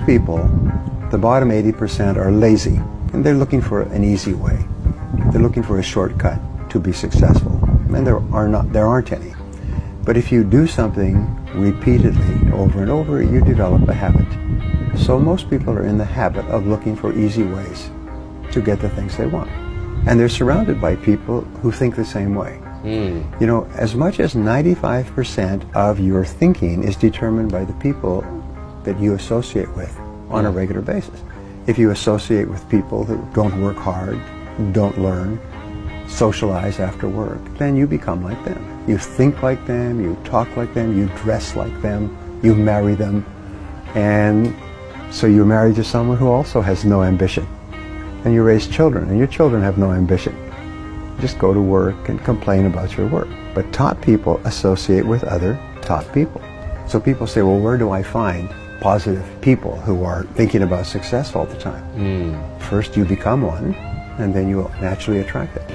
people, the bottom 80% are lazy, and they're looking for an easy way. They're looking for a shortcut to be successful, and there aren't any. But if you do something repeatedly, over and over, you develop a habit. So most people are in the habit of looking for easy ways to get the things they want. And they're surrounded by people who think the same way. You know, as much as 95% of your thinking is determined by the people that you associate with on a regular basis. If you associate with people who don't work hard, don't learn, socialize after work, then you become like them. You think like them, you talk like them, you dress like them, you marry them, and so you're married to someone who also has no ambition. And you raise children, and your children have no ambition. Just go to work and complain about your work. But top people associate with other top people. So people say, well, where do I find positive people who are thinking about success all the time? First you become one, and then you will naturally attract it.